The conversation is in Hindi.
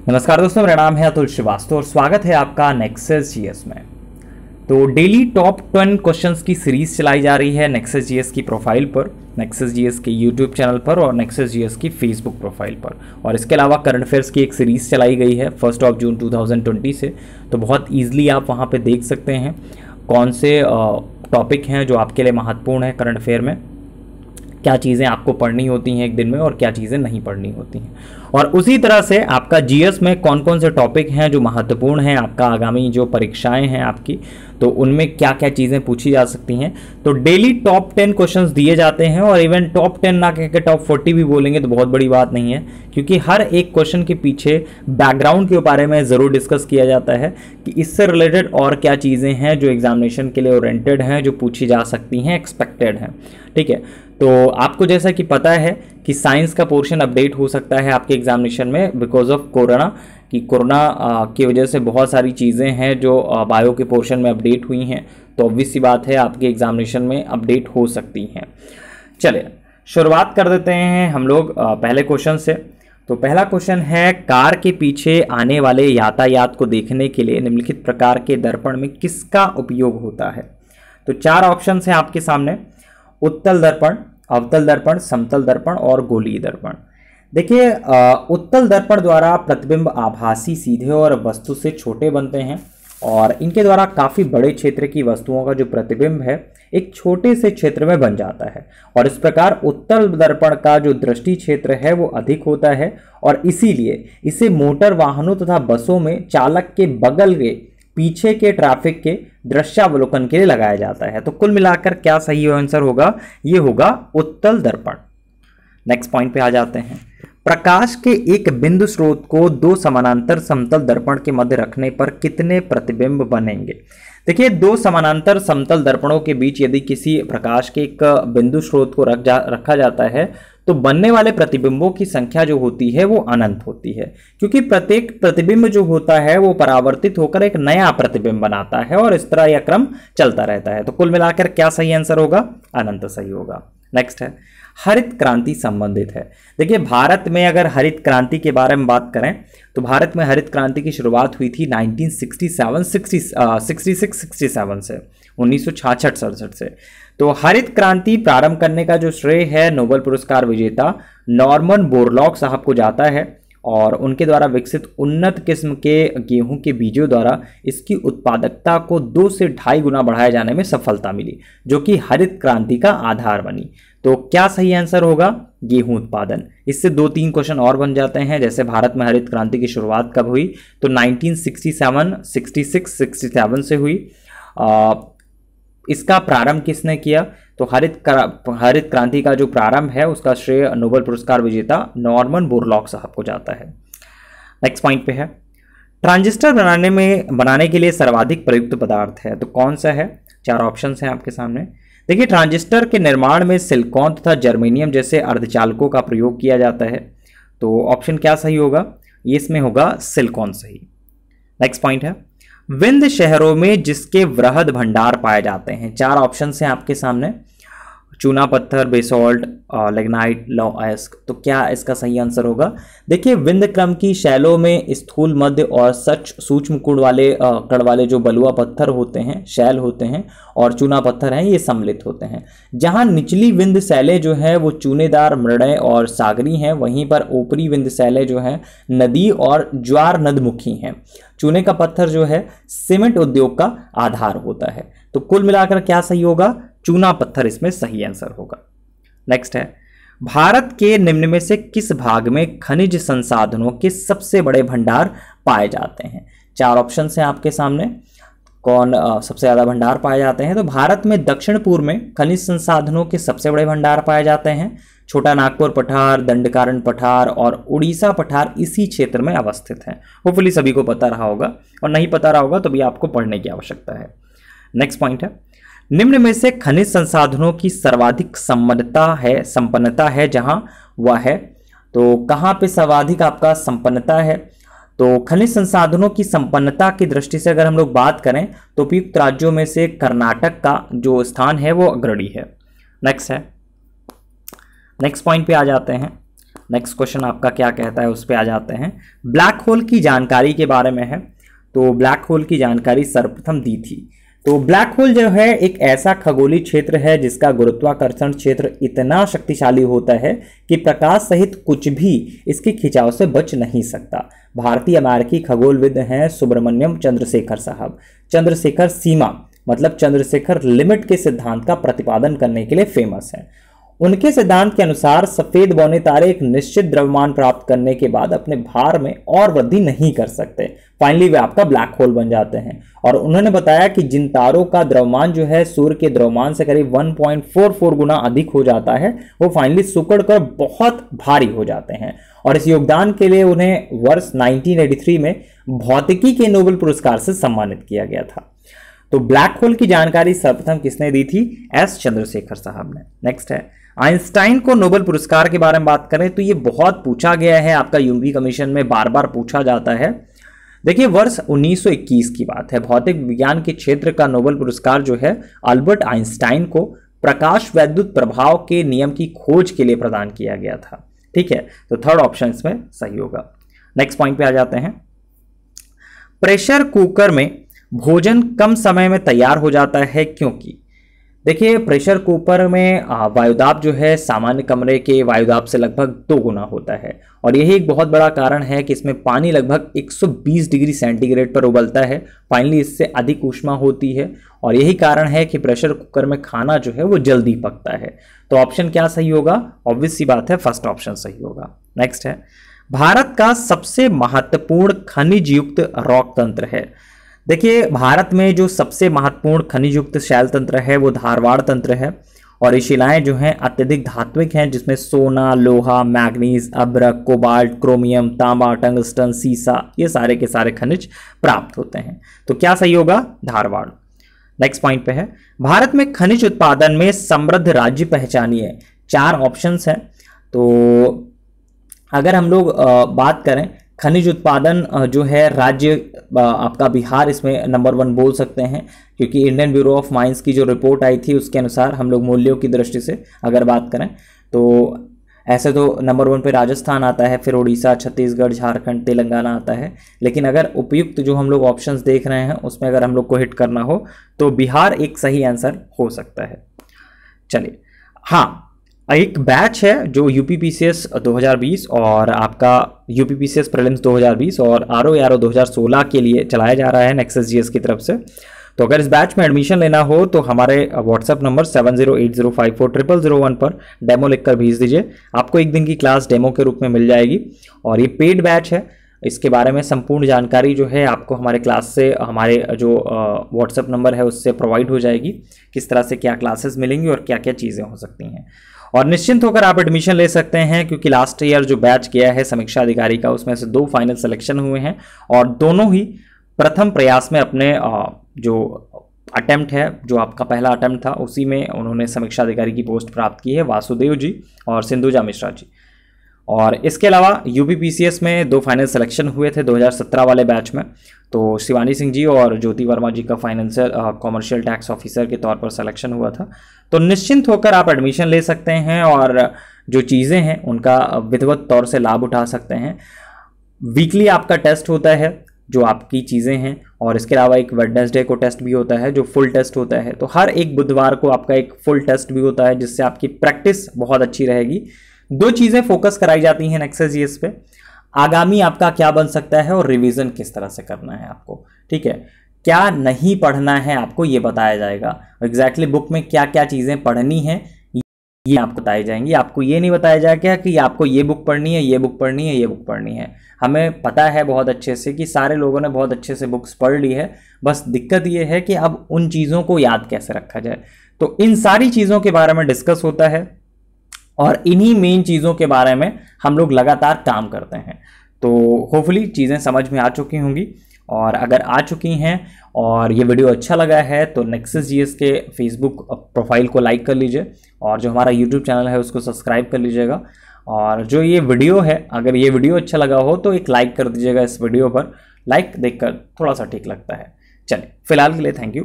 नमस्कार दोस्तों, मेरा नाम है अतुल श्रीवास्तव और स्वागत है आपका नेक्सस जीएस में। तो डेली टॉप 10 क्वेश्चंस की सीरीज चलाई जा रही है नेक्सस जीएस की प्रोफाइल पर, नेक्सस जीएस के यूट्यूब चैनल पर और नेक्सस जीएस की फेसबुक प्रोफाइल पर। और इसके अलावा करंट अफेयर्स की एक सीरीज चलाई गई है 1 जून 2020 से, तो बहुत ईजिली आप वहाँ पे देख सकते हैं कौन से टॉपिक हैं जो आपके लिए महत्वपूर्ण है करंट अफेयर में, क्या चीज़ें आपको पढ़नी होती हैं एक दिन में और क्या चीज़ें नहीं पढ़नी होती हैं। और उसी तरह से आपका जीएस में कौन कौन से टॉपिक हैं जो महत्वपूर्ण हैं, आपका आगामी जो परीक्षाएं हैं आपकी, तो उनमें क्या क्या चीज़ें पूछी जा सकती हैं। तो डेली टॉप 10 क्वेश्चंस दिए जाते हैं और इवन टॉप 10 ना कह के टॉप 40 भी बोलेंगे तो बहुत बड़ी बात नहीं है, क्योंकि हर एक क्वेश्चन के पीछे बैकग्राउंड के बारे में ज़रूर डिस्कस किया जाता है कि इससे रिलेटेड और क्या चीज़ें हैं जो एग्जामिनेशन के लिए ओरिएंटेड हैं, जो पूछी जा सकती हैं, एक्सपेक्टेड हैं। ठीक है, तो आपको जैसा कि पता है कि साइंस का पोर्शन अपडेट हो सकता है आपके एग्जामिनेशन में बिकॉज ऑफ कोरोना, कि कोरोना की वजह से बहुत सारी चीज़ें हैं जो बायो के पोर्शन में अपडेट हुई हैं, तो ऑब्वियस सी बात है आपके एग्जामिनेशन में अपडेट हो सकती हैं। चलिए शुरुआत कर देते हैं हम लोग पहले क्वेश्चन से। तो पहला क्वेश्चन है, कार के पीछे आने वाले यातायात को देखने के लिए निम्नलिखित प्रकार के दर्पण में किसका उपयोग होता है। तो 4 ऑप्शन हैं आपके सामने, उत्तल दर्पण, अवतल दर्पण, समतल दर्पण और गोलीय दर्पण। देखिए, उत्तल दर्पण द्वारा प्रतिबिंब आभासी, सीधे और वस्तु से छोटे बनते हैं और इनके द्वारा काफ़ी बड़े क्षेत्र की वस्तुओं का जो प्रतिबिंब है एक छोटे से क्षेत्र में बन जाता है और इस प्रकार उत्तल दर्पण का जो दृष्टि क्षेत्र है वो अधिक होता है और इसीलिए इसे मोटर वाहनों तथा बसों में चालक के बगल के पीछे के ट्रैफिक के दृश्यावलोकन के लिए लगाया जाता है। तो कुल मिलाकर क्या सही आंसर होगा, ये होगा उत्तल दर्पण। नेक्स्ट पॉइंट पे आ जाते हैं, प्रकाश के एक बिंदु स्रोत को 2 समानांतर समतल दर्पण के मध्य रखने पर कितने प्रतिबिंब बनेंगे। देखिए, 2 समानांतर समतल दर्पणों के बीच यदि किसी प्रकाश के एक बिंदु स्रोत को रखा जाता है तो बनने वाले प्रतिबिंबों की संख्या जो होती है वो अनंत होती है, क्योंकि प्रत्येक प्रतिबिंब जो होता है वो परावर्तित होकर एक नया प्रतिबिंब बनाता है और इस तरह यह क्रम चलता रहता है। तो कुल मिलाकर क्या सही आंसर होगा, अनंत सही होगा। नेक्स्ट है, हरित क्रांति संबंधित है। देखिए, भारत में अगर हरित क्रांति के बारे में बात करें तो भारत में हरित क्रांति की शुरुआत हुई थी 1966-67 से, 1966-67 से। तो हरित क्रांति प्रारंभ करने का जो श्रेय है नोबेल पुरस्कार विजेता नॉर्मन बोरलॉग साहब को जाता है और उनके द्वारा विकसित उन्नत किस्म के गेहूं के बीजों द्वारा इसकी उत्पादकता को 2 से 2.5 गुना बढ़ाए जाने में सफलता मिली, जो कि हरित क्रांति का आधार बनी। तो क्या सही आंसर होगा, गेहूं उत्पादन। इससे 2-3 क्वेश्चन और बन जाते हैं, जैसे भारत में हरित क्रांति की शुरुआत कब हुई, तो 1967, 66, 67 से हुई। इसका प्रारंभ किसने किया, तो हरित क्रांति का जो प्रारंभ है उसका श्रेय नोबेल पुरस्कार विजेता नॉर्मन बोरलॉग साहब को जाता है। नेक्स्ट पॉइंट पे है, ट्रांजिस्टर बनाने के लिए सर्वाधिक प्रयुक्त पदार्थ है, तो कौन सा है। 4 ऑप्शन हैं आपके सामने। देखिए, ट्रांजिस्टर के निर्माण में सिलिकॉन तथा जर्मेनियम जैसे अर्धचालकों का प्रयोग किया जाता है, तो ऑप्शन क्या सही होगा, ये इसमें होगा सिलिकॉन सही। नेक्स्ट पॉइंट है, विंध्य शहरों में जिसके वृहद भंडार पाए जाते हैं। 4 ऑप्शन हैं आपके सामने, चूना पत्थर, बेसॉल्ट, लिग्नाइट, लौह-अयस्क। तो क्या इसका सही आंसर होगा। देखिए, विंध्य क्रम की शैलों में स्थूल, मध्य और सूक्ष्म कण वाले जो बलुआ पत्थर होते हैं, शैल होते हैं, और चूना पत्थर हैं, ये सम्मिलित होते हैं। जहां निचली विंध्य शैलें जो है वो चूनेदार, मृणय और सागरी हैं, वहीं पर ऊपरी विंध्य शैलें जो हैं नदी और ज्वार नदमुखी हैं। चूने का पत्थर जो है सीमेंट उद्योग का आधार होता है। तो कुल मिलाकर क्या सही होगा, चूना पत्थर इसमें सही आंसर होगा। नेक्स्ट है, भारत के निम्न में से किस भाग में खनिज संसाधनों के सबसे बड़े भंडार पाए जाते हैं। 4 ऑप्शन हैं आपके सामने, कौन सबसे ज्यादा भंडार पाए जाते हैं। तो भारत में दक्षिण पूर्व में खनिज संसाधनों के सबसे बड़े भंडार पाए जाते हैं। छोटा नागपुर पठार, दंडकारण्य पठार और उड़ीसा पठार इसी क्षेत्र में अवस्थित हैं। होपफुली सभी को पता रहा होगा, और नहीं पता रहा होगा तो भी आपको पढ़ने की आवश्यकता है। नेक्स्ट पॉइंट है, निम्न में से खनिज संसाधनों की सर्वाधिक संपन्नता है जहां वह है। तो कहां पे सर्वाधिक आपका संपन्नता है, तो खनिज संसाधनों की संपन्नता की दृष्टि से अगर हम लोग बात करें तो उपयुक्त राज्यों में से कर्नाटक का जो स्थान है वो अग्रणी है। नेक्स्ट पॉइंट पे आ जाते हैं, नेक्स्ट क्वेश्चन आपका क्या कहता है उस पर आ जाते हैं। ब्लैक होल की जानकारी के बारे में है, तो ब्लैक होल की जानकारी सर्वप्रथम दी थी। तो ब्लैक होल जो है एक ऐसा खगोलीय क्षेत्र है जिसका गुरुत्वाकर्षण क्षेत्र इतना शक्तिशाली होता है कि प्रकाश सहित कुछ भी इसके खिंचाव से बच नहीं सकता। भारतीय अमेरिकी खगोलविद हैं सुब्रमण्यम चंद्रशेखर साहब। चंद्रशेखर सीमा मतलब चंद्रशेखर लिमिट के सिद्धांत का प्रतिपादन करने के लिए फेमस है। उनके सिद्धांत के अनुसार सफेद बौने तारे एक निश्चित द्रव्यमान प्राप्त करने के बाद अपने भार में और वृद्धि नहीं कर सकते, फाइनली वे आपका ब्लैक होल बन जाते हैं। और उन्होंने बताया कि जिन तारों का द्रव्यमान जो है सूर्य के द्रव्यमान से करीब 1.44 गुना अधिक हो जाता है वो फाइनली सिकुड़ कर बहुत भारी हो जाते हैं। और इस योगदान के लिए उन्हें वर्ष 1983 में भौतिकी के नोबेल पुरस्कार से सम्मानित किया गया था। तो ब्लैक होल की जानकारी सर्वप्रथम किसने दी थी? एस चंद्रशेखर साहब ने। नेक्स्ट है आइंस्टाइन को नोबेल पुरस्कार के बारे में बात करें तो ये बहुत पूछा गया है, आपका यूवी कमीशन में बार बार पूछा जाता है। देखिए वर्ष 1921 की बात है, भौतिक विज्ञान के क्षेत्र का नोबेल पुरस्कार जो है अल्बर्ट आइंस्टाइन को प्रकाश वैद्युत प्रभाव के नियम की खोज के लिए प्रदान किया गया था। ठीक है, तो थर्ड ऑप्शन इसमें सही होगा। नेक्स्ट पॉइंट पे आ जाते हैं। प्रेशर कुकर में भोजन कम समय में तैयार हो जाता है क्योंकि? देखिए प्रेशर कुकर में वायुदाब जो है सामान्य कमरे के वायुदाब से लगभग 2 गुना होता है और यही एक बहुत बड़ा कारण है कि इसमें पानी लगभग 120 डिग्री सेंटीग्रेड पर उबलता है, फाइनली इससे अधिक ऊष्मा होती है और यही कारण है कि प्रेशर कुकर में खाना जो है वो जल्दी पकता है। तो ऑप्शन क्या सही होगा? ऑब्वियस सी बात है फर्स्ट ऑप्शन सही होगा। नेक्स्ट है भारत का सबसे महत्वपूर्ण खनिज युक्त रॉक तंत्र है। देखिए भारत में जो सबसे महत्वपूर्ण खनिज युक्त शैल तंत्र है वो धारवाड़ तंत्र है और ये शिलाएं जो हैं अत्यधिक धात्विक हैं जिसमें सोना, लोहा, मैग्नीज, अभ्रक, कोबाल्ट, क्रोमियम, तांबा, टंगस्टन, सीसा ये सारे के सारे खनिज प्राप्त होते हैं। तो क्या सही होगा? धारवाड़। नेक्स्ट पॉइंट पे है भारत में खनिज उत्पादन में समृद्ध राज्य पहचानिए। 4 ऑप्शंस हैं। तो अगर हम लोग बात करें खनिज उत्पादन जो है राज्य आपका बिहार इसमें नंबर 1 बोल सकते हैं क्योंकि इंडियन ब्यूरो ऑफ माइंस की जो रिपोर्ट आई थी उसके अनुसार हम लोग मूल्यों की दृष्टि से अगर बात करें तो ऐसे तो नंबर 1 पे राजस्थान आता है, फिर उड़ीसा, छत्तीसगढ़, झारखंड, तेलंगाना आता है। लेकिन अगर उपयुक्त जो हम लोग ऑप्शंस देख रहे हैं उसमें अगर हम लोग को हिट करना हो तो बिहार एक सही आंसर हो सकता है। चलिए हाँ, एक बैच है जो यूपीपीसीएस 2020 और आपका यूपीपीसीएस प्रीलिम्स 2020 और आरओ 2016 के लिए चलाया जा रहा है नेक्सस जीएस की तरफ से। तो अगर इस बैच में एडमिशन लेना हो तो हमारे व्हाट्सएप नंबर 7080540001 पर डेमो लिखकर भेज दीजिए। आपको एक दिन की क्लास डेमो के रूप में मिल जाएगी और ये पेड बैच है। इसके बारे में संपूर्ण जानकारी जो है आपको हमारे क्लास से हमारे जो व्हाट्सएप नंबर है उससे प्रोवाइड हो जाएगी, किस तरह से क्या क्लासेस मिलेंगी और क्या क्या चीज़ें हो सकती हैं। और निश्चिंत होकर आप एडमिशन ले सकते हैं क्योंकि लास्ट ईयर जो बैच गया है समीक्षा अधिकारी का उसमें से 2 फाइनल सिलेक्शन हुए हैं और दोनों ही प्रथम प्रयास में अपने जो अटेम्प्ट है, जो आपका पहला अटेम्प्ट था उसी में उन्होंने समीक्षा अधिकारी की पोस्ट प्राप्त की है, वासुदेव जी और सिंधुजा मिश्रा जी। और इसके अलावा यूपीपीसीएस में 2 फाइनल सिलेक्शन हुए थे 2017 वाले बैच में, तो शिवानी सिंह जी और ज्योति वर्मा जी का फाइनेंशियल कॉमर्शियल टैक्स ऑफिसर के तौर पर सिलेक्शन हुआ था। तो निश्चिंत होकर आप एडमिशन ले सकते हैं और जो चीज़ें हैं उनका विधिवत तौर से लाभ उठा सकते हैं। वीकली आपका टेस्ट होता है जो आपकी चीज़ें हैं और इसके अलावा एक वेडनेसडे को टेस्ट भी होता है जो फुल टेस्ट होता है। तो हर एक बुधवार को आपका एक फुल टेस्ट भी होता है जिससे आपकी प्रैक्टिस बहुत अच्छी रहेगी। 2 चीज़ें फोकस कराई जाती हैं नेक्सस जीएस पे, आगामी आपका क्या बन सकता है और रिवीजन किस तरह से करना है आपको। ठीक है, क्या नहीं पढ़ना है आपको ये बताया जाएगा। एग्जैक्टली बुक में क्या क्या चीज़ें पढ़नी है ये आपको बताई जाएंगी। आपको ये नहीं बताया जाएगा कि आपको ये बुक पढ़नी है, ये बुक पढ़नी है, ये बुक पढ़नी है। हमें पता है बहुत अच्छे से कि सारे लोगों ने बहुत अच्छे से बुक्स पढ़ ली है, बस दिक्कत ये है कि अब उन चीज़ों को याद कैसे रखा जाए। तो इन सारी चीज़ों के बारे में डिस्कस होता है और इन्हीं मेन चीज़ों के बारे में हम लोग लगातार काम करते हैं। तो होपफुली चीज़ें समझ में आ चुकी होंगी और अगर आ चुकी हैं और ये वीडियो अच्छा लगा है तो नेक्सस जीएस के फेसबुक प्रोफाइल को लाइक कर लीजिए और जो हमारा यूट्यूब चैनल है उसको सब्सक्राइब कर लीजिएगा। और जो ये वीडियो है, अगर ये वीडियो अच्छा लगा हो तो एक लाइक कर दीजिएगा इस वीडियो पर। लाइक देखकर थोड़ा सा ठीक लगता है। चलिए फिलहाल के लिए थैंक यू।